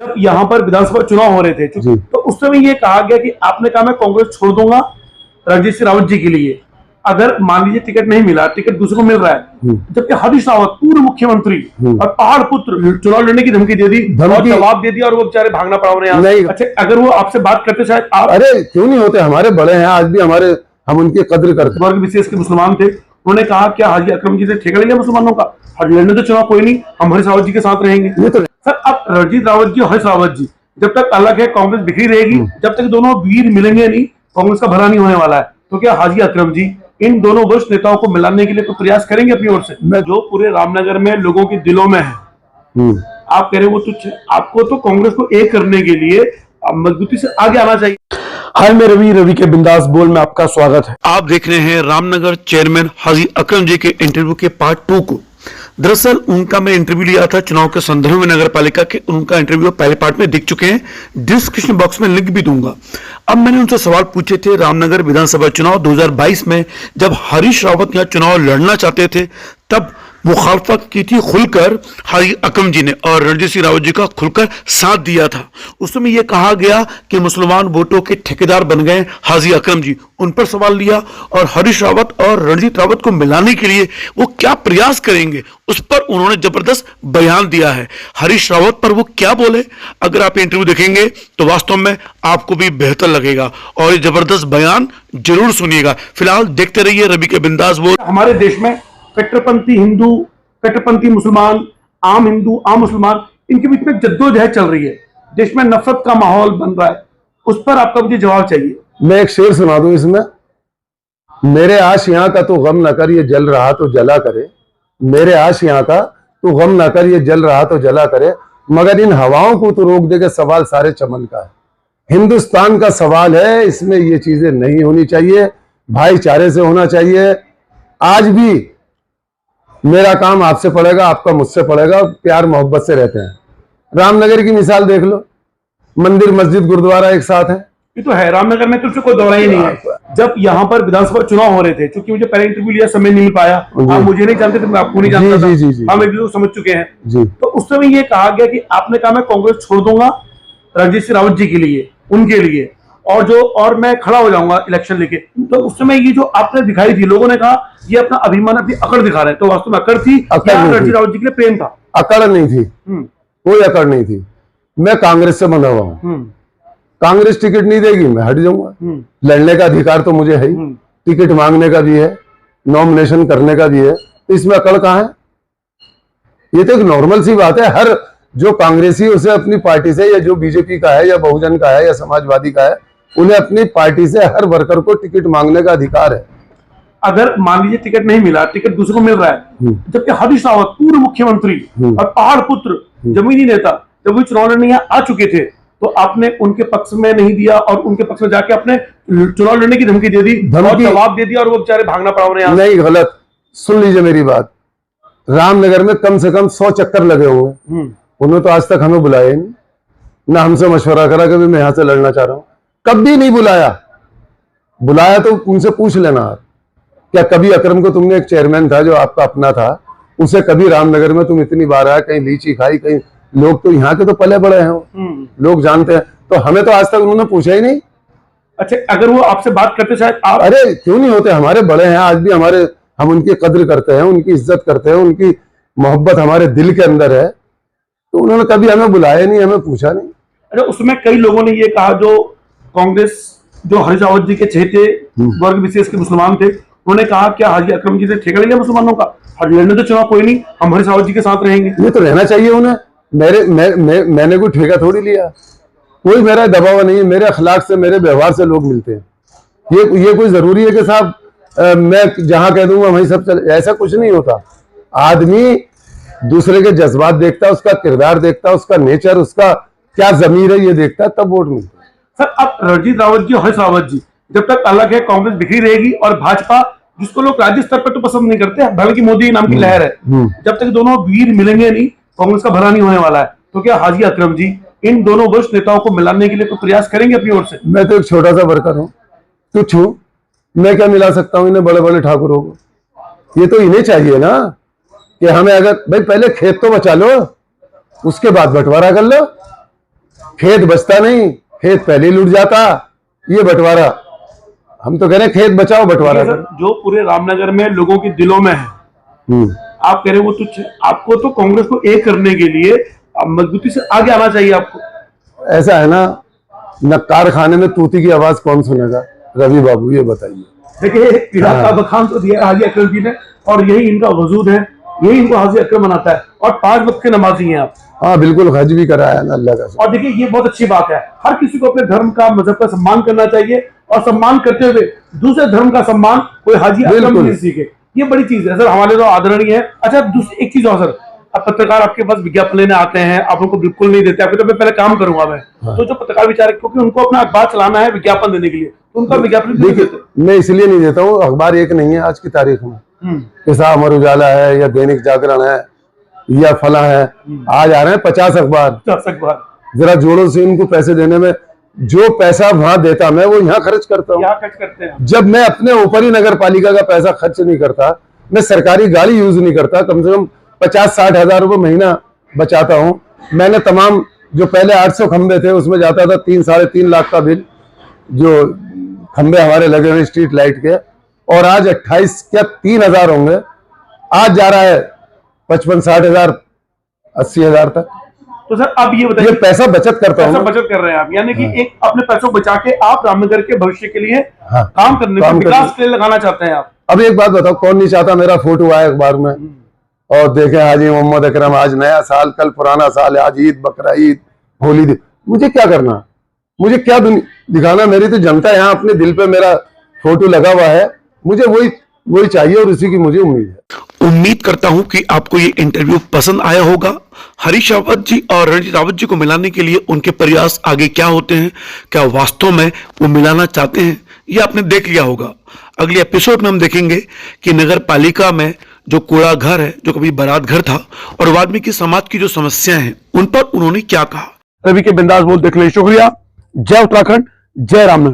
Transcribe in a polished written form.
जब यहाँ पर विधानसभा चुनाव हो रहे थे तो उस समय ये कहा गया कि आपने कहा मैं कांग्रेस छोड़ दूंगा रणजीत सिंह रावत जी के लिए, अगर मान लीजिए टिकट नहीं मिला, टिकट दूसरे को मिल रहा है, जबकि हरीश रावत पूर्व मुख्यमंत्री और पहाड़ पुत्र चुनाव लड़ने की धमकी दे दी और जवाब दे दिया और वो बेचारे भागना पड़ा उन्हें। नहीं, अच्छा अगर वो आपसे बात करते शायद आप, अरे क्यों नहीं होते, हमारे बड़े हैं आज भी, हमारे हम उनकी कद्र करते। वर्ग विशेष के मुसलमान थे, उन्होंने कहा क्या हाजी अकरम जी ने ठेका ले लिया मुसलमानों का, लड़ने तो चुनाव कोई नहीं, हम हरीश रावत जी के साथ रहेंगे। ये तो सर अब रणजीत रावत जी और हरीश रावत जी जब तक अलग है कांग्रेस बिखरी रहेगी, जब तक दोनों वीर मिलेंगे नहीं कांग्रेस का भला नहीं होने वाला है। तो क्या हाजी अकरम जी इन दोनों वरिष्ठ नेताओं को मिलाने के लिए कोई प्रयास करेंगे अपनी ओर से? जो पूरे रामनगर में लोगों के दिलों में है, आप कह रहे हो वो तुच्छ, आपको तो कांग्रेस को एक करने के लिए मजबूती से आगे आना चाहिए। हाय मैं रवि के बिंदास बोल में आपका स्वागत है। आप देख रहे हैं रामनगर चेयरमैन हाजी अकरम जी के इंटरव्यू के पार्ट 2 को। दरअसल उनका मैं इंटरव्यू लिया था चुनाव के संदर्भ में नगर पालिका के, उनका इंटरव्यू पहले पार्ट में दिख चुके हैं, डिस्क्रिप्शन बॉक्स में लिंक भी दूंगा। अब मैंने उनसे सवाल पूछे थे रामनगर विधानसभा चुनाव 2022 में जब हरीश रावत यहां चुनाव लड़ना चाहते थे तब मुखालफत की थी खुलकर हाजी अकरम जी ने और रणजीत सिंह रावत जी का खुलकर साथ दिया था। उस समय यह कहा गया कि मुसलमान वोटों के ठेकेदार बन गए हाजी अकरम जी, उन पर सवाल लिया और हरीश रावत और रणजीत रावत को मिलाने के लिए वो क्या प्रयास करेंगे उस पर उन्होंने जबरदस्त बयान दिया है। हरीश रावत पर वो क्या बोले, अगर आप इंटरव्यू देखेंगे तो वास्तव में आपको भी बेहतर लगेगा और ये जबरदस्त बयान जरूर सुनिएगा। फिलहाल देखते रहिए रवि के बिंदास बोल। हमारे देश में कट्टरपंथी हिंदू, कट्टरपंथी मुसलमान, आम हिंदू, आम मुसलमान, इनके बीच में जद्दोजहद चल रही है, देश में नफरत का माहौल बन रहा है, उस पर आपका मुझे जवाब चाहिए। मैं एक शेर सुना दूं इसमें, मेरे आशियां का तो गम न कर ये जल रहा तो जला करे, मेरे आशियां का तो गम न कर ये जल रहा तो जला करे, मगर इन हवाओं को तो रोक देगा, सवाल सारे चमन का है। हिंदुस्तान का सवाल है, इसमें ये चीजें नहीं होनी चाहिए, भाईचारे से होना चाहिए। आज भी मेरा काम आपसे पड़ेगा, आपका मुझसे पड़ेगा, प्यार मोहब्बत से रहते हैं। रामनगर की मिसाल देख लो, मंदिर मस्जिद गुरुद्वारा एक साथ है। ये तो है, रामनगर में तो उससे कोई दौरा ही नहीं है। जब यहाँ पर विधानसभा चुनाव हो रहे थे, क्योंकि मुझे पहले इंटरव्यू लिया समय नहीं मिल पाया, आप मुझे नहीं जानते थे, मैं आपको नहीं जानता था, हम एक दूसरे को समझ चुके हैं। तो उस समय ये कहा गया कि आपने कहा मैं कांग्रेस छोड़ दूंगा रणजीत सिंह रावत जी के लिए, उनके लिए, और मैं खड़ा हो जाऊंगा इलेक्शन लेके। तो उस समय ये जो आपने दिखाई थी, लोगों ने कहा ये अपना अभिमान, अपनी अकड़ दिखा रहे हैं, तो वास्तव में अकड़ थी या रणजीत रावत जी के लिए प्रेम था? अकड़ नहीं थी, कोई अकड़ नहीं थी। मैं कांग्रेस से बंधा हुआ हूं, कांग्रेस टिकट नहीं देगी मैं हट जाऊंगा, लड़ने का अधिकार तो मुझे है ही, टिकट मांगने का भी है, नॉमिनेशन करने का भी है, तो इसमें अकड़ कहां है? ये तो एक नॉर्मल सी बात है। हर जो कांग्रेसी उसे अपनी पार्टी से, या जो बीजेपी का है या बहुजन का है या समाजवादी का है, उन्हें अपनी पार्टी से हर वर्कर को टिकट मांगने का अधिकार है। अगर मान लीजिए टिकट नहीं मिला, टिकट दूसरे को मिल रहा है, जबकि हरीश रावत पूर्व मुख्यमंत्री और पहाड़ पुत्र जमीनी नेता जब वो चुनाव लड़ने यहाँ आ चुके थे, तो आपने उनके पक्ष में नहीं दिया और उनके पक्ष में जाके अपने चुनाव लड़ने की धमकी दे दी और जवाब दे दिया और वो बेचारे भागना पड़ा उन्हें। नहीं, गलत, सुन लीजिए मेरी बात। रामनगर में कम से कम 100 चक्कर लगे हुए, उन्होंने तो आज तक हमें बुलाया नहीं, ना हमसे मशवरा करा कि मैं यहां से लड़ना चाह रहा हूं, कभी नहीं बुलाया। बुलाया तो उनसे पूछ लेना, क्या कभी अकरम को तुमने, एक चेयरमैन था जो आपका अपना था, उसे कभी रामनगर में तुम इतनी बार आया, कहीं लीची खाई, कहीं, लोग तो यहाँ के तो पले बड़े हैं, लोग जानते हैं, तो हमें तो आज तक उन्होंने पूछा ही नहीं। अच्छा अगर वो आपसे बात करते शायद आप, अरे क्यों नहीं होते, हमारे बड़े हैं आज भी, हमारे, हम उनकी कद्र करते हैं, उनकी इज्जत करते हैं, उनकी मोहब्बत हमारे दिल के अंदर है, तो उन्होंने कभी हमें बुलाया नहीं, हमें पूछा नहीं। अच्छा उसमें कई लोगों ने ये कहा, जो कांग्रेस, जो हरीश रावत जी के चहेते वर्ग विशेष के मुसलमान थे, उन्होंने कहा क्या हाजी अकरम जी ने ठेका ले लिया मुसलमानों का, लड़ने तो चुनाव कोई नहीं, हम हरीश रावत जी के साथ रहेंगे। ये तो रहना चाहिए उन्हें, मैंने कोई ठेका थोड़ी लिया, कोई मेरा दबाव नहीं है, मेरे अखलाक से, मेरे व्यवहार से लोग मिलते हैं। ये कोई जरूरी है कि साहब मैं जहां कह दूंगा वहीं सब चले, ऐसा कुछ नहीं होता। आदमी दूसरे के जज्बात देखता है, उसका किरदार देखता है, उसका नेचर, उसका क्या जमीर है, ये देखता है, तब वोट मिलता है। सर अब रणजीत रावत जी और हरीश रावत जी जब तक अलग है कांग्रेस बिखरी रहेगी, और भाजपा जिसको लोग राज्य स्तर पर तो पसंद नहीं करते, हालांकि मोदी नाम की लहर है, जब तक दोनों वीर मिलेंगे नहीं कांग्रेस का भला नहीं होने वाला है। तो क्या हाजी अकरम जी इन दोनों वरिष्ठ नेताओं को मिलाने के लिए कोई प्रयास करेंगे अपनी ओर से? मैं तो एक छोटा सा वर्कर हूँ, तुच्छ हूँ, मैं क्या मिला सकता हूँ इन्हें बड़े बड़े ठाकुरों को? ये तो इन्हें चाहिए ना कि हमें, अगर भाई पहले खेत तो बचा लो, उसके बाद बंटवारा कर लो। खेत बचता नहीं, खेत पहले ही लूट जाता। ये बंटवारा, हम तो कह रहे हैं खेत बचाओ बंटवारा सर, करो। जो पूरे रामनगर में लोगों के दिलों में है, आप कह रहे हो वो तुच्छ। आपको तो कांग्रेस को एक करने के लिए मजबूती से आगे आना चाहिए आपको। ऐसा है ना, न कारखाने में तूती की आवाज कौन सुनेगा? रवि बाबू ये बताइए। देखिए, इलाका बखान तो दिया हाजी अकरम जी ने, और यही इनका वजूद है, यही इनको हाजी अकरम बनाता है, और 5 वक्त के नमाजी हैं आप। हाँ बिल्कुल, हज भी कराया ना अल्लाह का। और देखिए, ये बहुत अच्छी बात है, हर किसी को अपने धर्म का, मजहब का सम्मान करना चाहिए, और सम्मान करते हुए दूसरे धर्म का सम्मान कोई हाजी अकरम नहीं सीखे। ये बड़ी चीज है सर, हमारे तो आदरणीय है। अच्छा, दूसरी एक चीज और सर, अब पत्रकार आपके पास विज्ञापन लेने आते हैं, आप उनको बिल्कुल नहीं देते, आपको तो मैं पहले काम करूंगा मैं। तो जो पत्रकार बेचारे, क्योंकि उनको अपना अखबार चलाना है विज्ञापन देने के लिए, तो उनका विज्ञापन नहीं देखिए, देते। मैं इसलिए नहीं देता हूँ, अखबार एक नहीं है आज की तारीख में। जैसा अमर उजाला है या दैनिक जागरण है या फला है, आज आ रहे हैं 50 अखबार। जरा जोड़ों से इनको पैसे देने में, जो पैसा वहां देता मैं वो यहाँ खर्च करता हूँ। खर्च करते हैं। जब मैं अपने ऊपर ही नगर पालिका का पैसा खर्च नहीं करता, मैं सरकारी गाड़ी यूज नहीं करता, कम से कम 50-60 हजार रुपए महीना बचाता हूँ। मैंने तमाम जो पहले 800 खंबे थे उसमें जाता था 3-3.5 लाख का बिल, जो खंबे हमारे लगे हुए स्ट्रीट लाइट के, और आज 28 क्या 3,000 होंगे, आज जा रहा है 55-60 हजार 80 हजार तक। तो सर अब ये बताइए, पैसा बचत करता हूँ, पैसा बचत कर रहे हैं आप, यानी कि एक अपने पैसों बचा के आप रामनगर के भविष्य के लिए काम करने काम के विकास के लिए लगाना चाहते हैं आप। अब एक बात बताओ, कौन नहीं चाहता मेरा फोटो आए अखबार में और देखे हाजी मोहम्मद अकरम, आज नया साल, कल पुराना साल है, आज ईद, बकरा ईद, होली। मुझे क्या करना, मुझे क्या दिखाना? मेरी तो जनता यहाँ अपने दिल पे मेरा फोटो लगा हुआ है, मुझे वही चाहिए और उसी की मुझे उम्मीद है। उम्मीद करता हूं कि आपको ये इंटरव्यू पसंद आया होगा। हरीश रावत जी और रणजीत रावत जी को मिलाने के लिए उनके प्रयास आगे क्या होते हैं, क्या वास्तव में वो मिलाना चाहते हैं, ये आपने देख लिया होगा। अगले एपिसोड में हम देखेंगे कि नगर पालिका में जो कूड़ा घर है, जो कभी बारात घर था, और वाल्मीकि समाज की जो समस्याएं हैं उन पर उन्होंने क्या कहा। रवि के बिंदास बोल देखने के लिए शुक्रिया। जय उत्तराखंड, जय रामनगर।